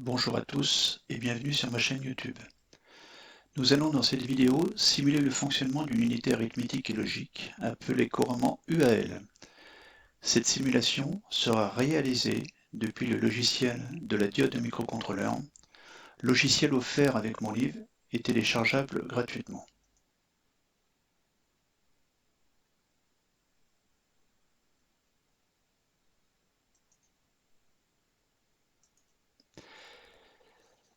Bonjour à tous et bienvenue sur ma chaîne YouTube. Nous allons dans cette vidéo simuler le fonctionnement d'une unité arithmétique et logique appelée couramment UAL. Cette simulation sera réalisée depuis le logiciel de la diode de microcontrôleur, logiciel offert avec mon livre et téléchargeable gratuitement.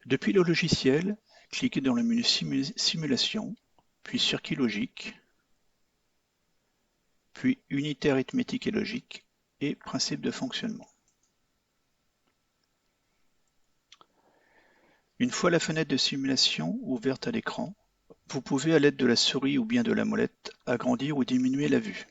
Depuis le logiciel, cliquez dans le menu Simulation, puis Circuit logique, puis Unité arithmétique et logique et Principe de fonctionnement. Une fois la fenêtre de simulation ouverte à l'écran, vous pouvez à l'aide de la souris ou bien de la molette agrandir ou diminuer la vue.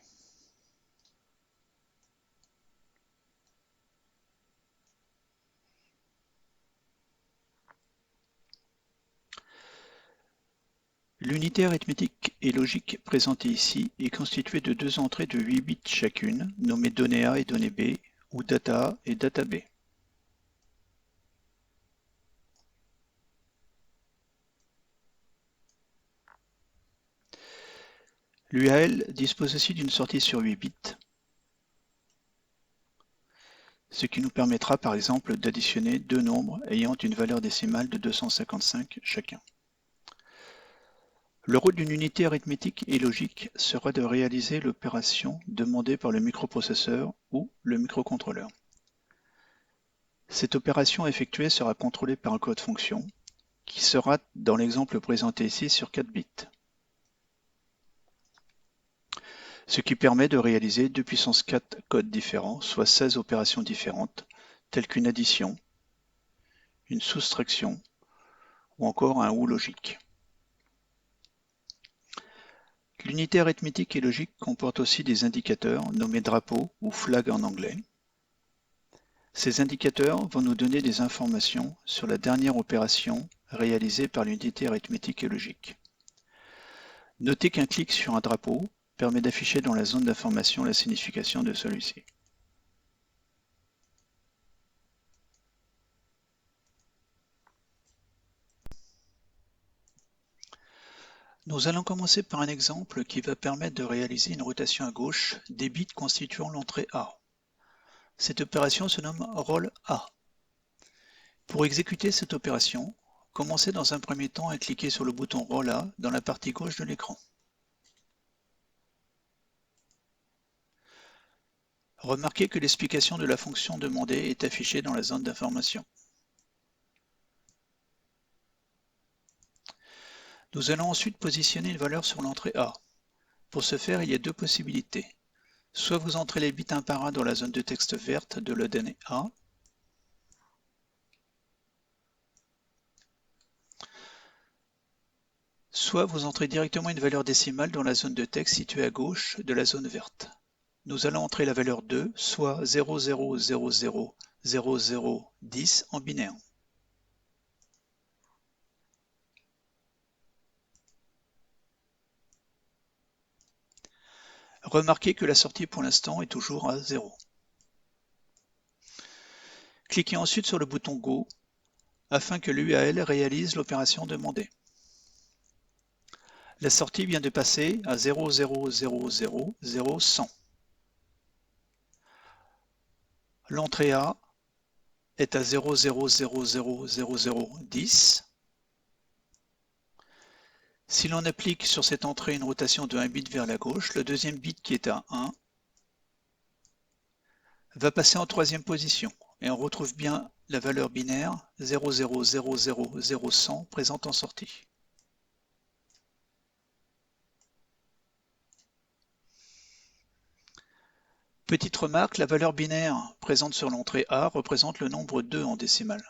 L'unité arithmétique et logique présentée ici est constituée de deux entrées de 8 bits chacune, nommées donnée A et donnée B, ou data A et data B. L'UAL dispose aussi d'une sortie sur 8 bits, ce qui nous permettra par exemple d'additionner deux nombres ayant une valeur décimale de 255 chacun. Le rôle d'une unité arithmétique et logique sera de réaliser l'opération demandée par le microprocesseur ou le microcontrôleur. Cette opération effectuée sera contrôlée par un code fonction, qui sera dans l'exemple présenté ici sur 4 bits. Ce qui permet de réaliser 2 puissance 4 codes différents, soit 16 opérations différentes, telles qu'une addition, une soustraction ou encore un OU logique. L'unité arithmétique et logique comporte aussi des indicateurs nommés drapeaux ou flags en anglais. Ces indicateurs vont nous donner des informations sur la dernière opération réalisée par l'unité arithmétique et logique. Notez qu'un clic sur un drapeau permet d'afficher dans la zone d'information la signification de celui-ci. Nous allons commencer par un exemple qui va permettre de réaliser une rotation à gauche des bits constituant l'entrée A. Cette opération se nomme roll A. Pour exécuter cette opération, commencez dans un premier temps à cliquer sur le bouton roll A dans la partie gauche de l'écran. Remarquez que l'explication de la fonction demandée est affichée dans la zone d'information. Nous allons ensuite positionner une valeur sur l'entrée A. Pour ce faire, il y a deux possibilités. Soit vous entrez les bits un par un dans la zone de texte verte de la donnée A, soit vous entrez directement une valeur décimale dans la zone de texte située à gauche de la zone verte. Nous allons entrer la valeur 2, soit 00000010 en binaire. Remarquez que la sortie pour l'instant est toujours à 0. Cliquez ensuite sur le bouton Go afin que l'UAL réalise l'opération demandée. La sortie vient de passer à 000000100. L'entrée A est à 00000010. Si l'on applique sur cette entrée une rotation de 1 bit vers la gauche, le deuxième bit qui est à 1 va passer en troisième position et on retrouve bien la valeur binaire 00000100 présente en sortie. Petite remarque, la valeur binaire présente sur l'entrée A représente le nombre 2 en décimale.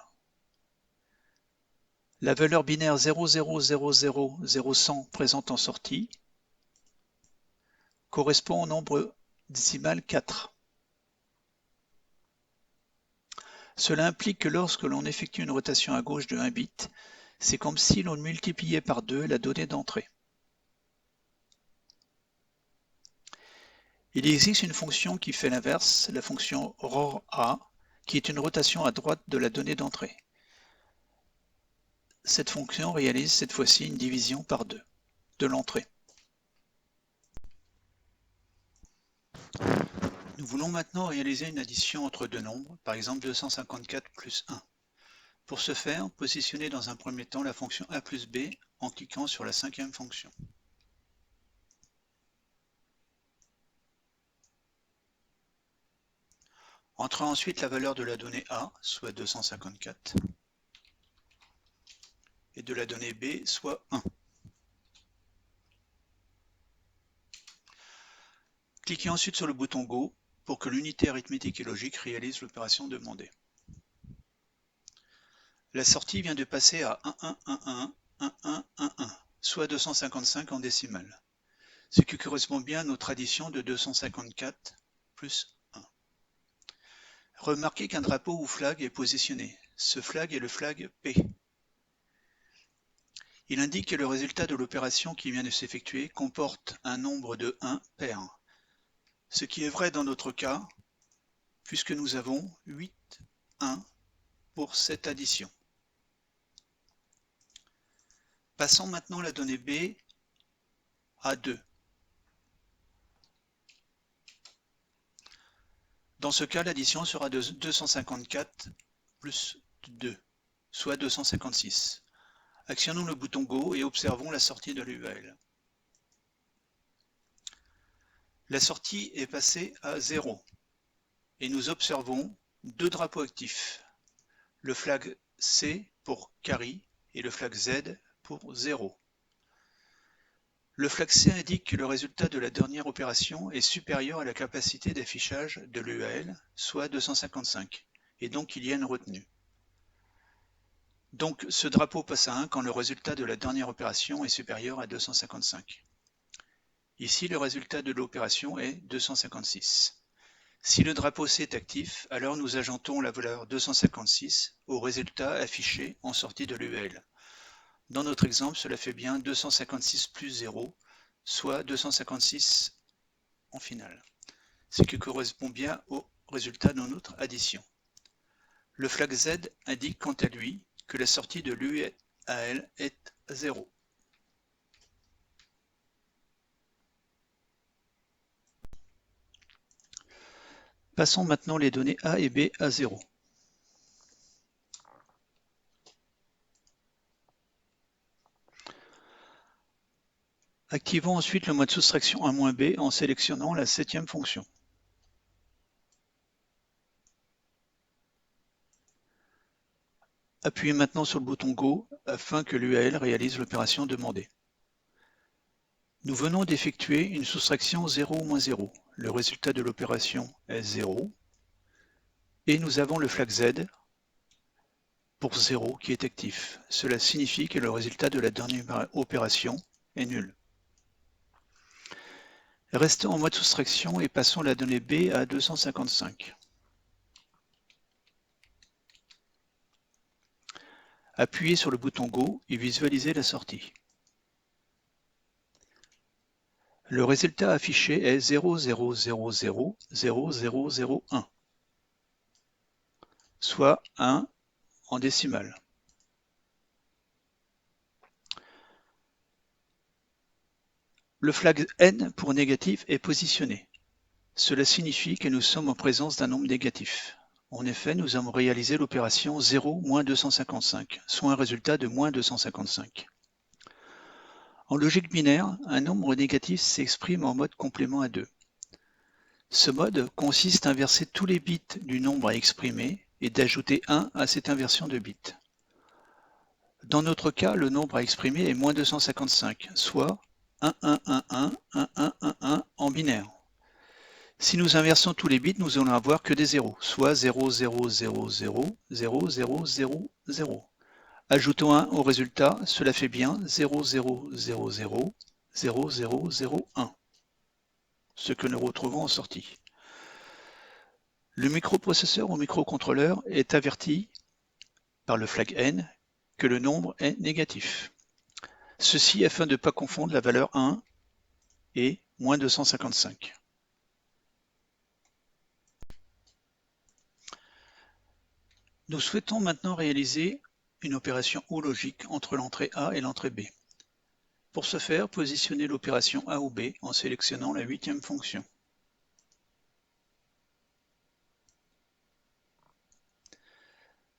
La valeur binaire 00000100 présente en sortie correspond au nombre décimal 4. Cela implique que lorsque l'on effectue une rotation à gauche de 1 bit, c'est comme si l'on multipliait par 2 la donnée d'entrée. Il existe une fonction qui fait l'inverse, la fonction ROR-A, qui est une rotation à droite de la donnée d'entrée. Cette fonction réalise cette fois-ci une division par 2 de l'entrée. Nous voulons maintenant réaliser une addition entre deux nombres, par exemple 254 plus 1. Pour ce faire, positionnez dans un premier temps la fonction a plus b en cliquant sur la cinquième fonction. Entrez ensuite la valeur de la donnée a, soit 254, et de la donnée b, soit 1. Cliquez ensuite sur le bouton Go pour que l'unité arithmétique et logique réalise l'opération demandée. La sortie vient de passer à 11111111, soit 255 en décimale, ce qui correspond bien à notre addition de 254 plus 1. Remarquez qu'un drapeau ou flag est positionné. Ce flag est le flag P. Il indique que le résultat de l'opération qui vient de s'effectuer comporte un nombre de 1 pair, ce qui est vrai dans notre cas, puisque nous avons 8 1 pour cette addition. Passons maintenant la donnée B à 2. Dans ce cas, l'addition sera de 254 plus 2, soit 256. Actionnons le bouton Go et observons la sortie de l'UAL. La sortie est passée à 0 et nous observons deux drapeaux actifs, le flag C pour carry et le flag Z pour 0. Le flag C indique que le résultat de la dernière opération est supérieur à la capacité d'affichage de l'UAL, soit 255, et donc il y a une retenue. Donc ce drapeau passe à 1 quand le résultat de la dernière opération est supérieur à 255. Ici, le résultat de l'opération est 256. Si le drapeau C est actif, alors nous ajoutons la valeur 256 au résultat affiché en sortie de l'UAL. Dans notre exemple, cela fait bien 256 plus 0, soit 256 en finale, ce qui correspond bien au résultat de notre addition. Le flag Z indique quant à lui que la sortie de l'UAL est 0. Passons maintenant les données A et B à 0. Activons ensuite le mode soustraction A-B en sélectionnant la septième fonction. Appuyez maintenant sur le bouton Go afin que l'UAL réalise l'opération demandée. Nous venons d'effectuer une soustraction 0-0. Le résultat de l'opération est 0. Et nous avons le flag Z pour 0 qui est actif. Cela signifie que le résultat de la dernière opération est nul. Restons en mode soustraction et passons la donnée B à 255. Appuyez sur le bouton Go et visualisez la sortie. Le résultat affiché est 0,000,0001, soit 1 en décimale. Le flag N pour négatif est positionné. Cela signifie que nous sommes en présence d'un nombre négatif. En effet, nous avons réalisé l'opération 0-255, soit un résultat de moins 255. En logique binaire, un nombre négatif s'exprime en mode complément à 2. Ce mode consiste à inverser tous les bits du nombre à exprimer et d'ajouter 1 à cette inversion de bits. Dans notre cas, le nombre à exprimer est moins 255, soit 1, 1, 1, 1, 1, 1, 1, 1 en binaire. Si nous inversons tous les bits, nous allons avoir que des zéros, soit 0, 0, 0, 0, 0, 0, 0, 0. Ajoutons 1 au résultat, cela fait bien 0, 0, 0, 0, 0, 0, 0, 1, ce que nous retrouvons en sortie. Le microprocesseur ou microcontrôleur est averti par le flag N que le nombre est négatif. Ceci afin de ne pas confondre la valeur 1 et moins 255. Nous souhaitons maintenant réaliser une opération OU logique entre l'entrée A et l'entrée B. Pour ce faire, positionnez l'opération A ou B en sélectionnant la 8e fonction.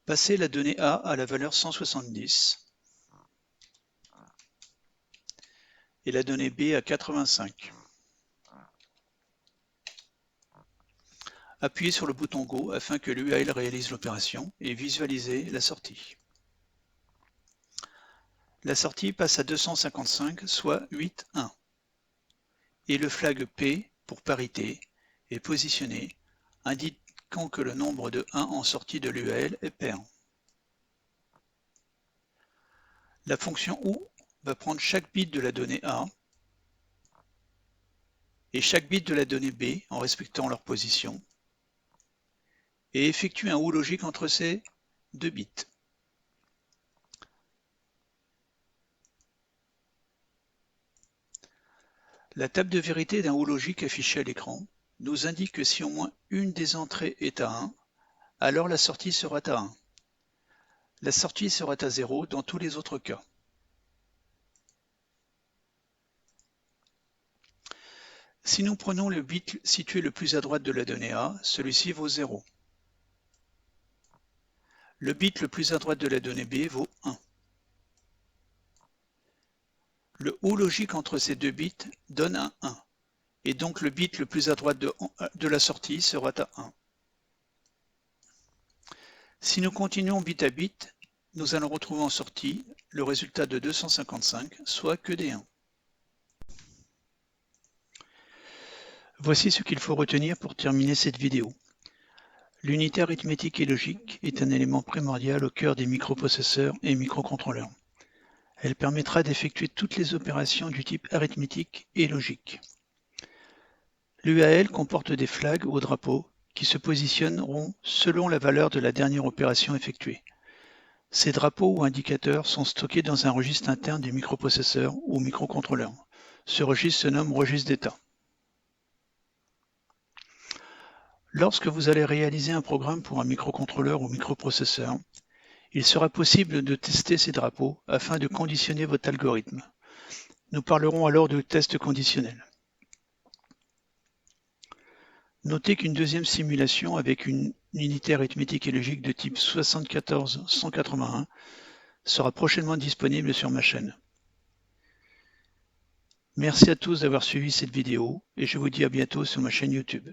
Passez la donnée A à la valeur 170 et la donnée B à 85. Appuyez sur le bouton Go afin que l'UAL réalise l'opération et visualisez la sortie. La sortie passe à 255, soit 8,1. Et le flag P, pour parité, est positionné, indiquant que le nombre de 1 en sortie de l'UAL est pair. La fonction OU va prendre chaque bit de la donnée A et chaque bit de la donnée B en respectant leur position et effectuer un OU logique entre ces deux bits. La table de vérité d'un OU logique affichée à l'écran nous indique que si au moins une des entrées est à 1, alors la sortie sera à 1. La sortie sera à 0 dans tous les autres cas. Si nous prenons le bit situé le plus à droite de la donnée A, celui-ci vaut 0. Le bit le plus à droite de la donnée B vaut 1. Le OU logique entre ces deux bits donne un 1, et donc le bit le plus à droite de la sortie sera à 1. Si nous continuons bit à bit, nous allons retrouver en sortie le résultat de 255, soit que des 1. Voici ce qu'il faut retenir pour terminer cette vidéo. L'unité arithmétique et logique est un élément primordial au cœur des microprocesseurs et microcontrôleurs. Elle permettra d'effectuer toutes les opérations du type arithmétique et logique. L'UAL comporte des flags ou drapeaux qui se positionneront selon la valeur de la dernière opération effectuée. Ces drapeaux ou indicateurs sont stockés dans un registre interne du microprocesseur ou microcontrôleur. Ce registre se nomme registre d'état. Lorsque vous allez réaliser un programme pour un microcontrôleur ou microprocesseur, il sera possible de tester ces drapeaux afin de conditionner votre algorithme. Nous parlerons alors de test conditionnel. Notez qu'une deuxième simulation avec une unité arithmétique et logique de type 74181 sera prochainement disponible sur ma chaîne. Merci à tous d'avoir suivi cette vidéo et je vous dis à bientôt sur ma chaîne YouTube.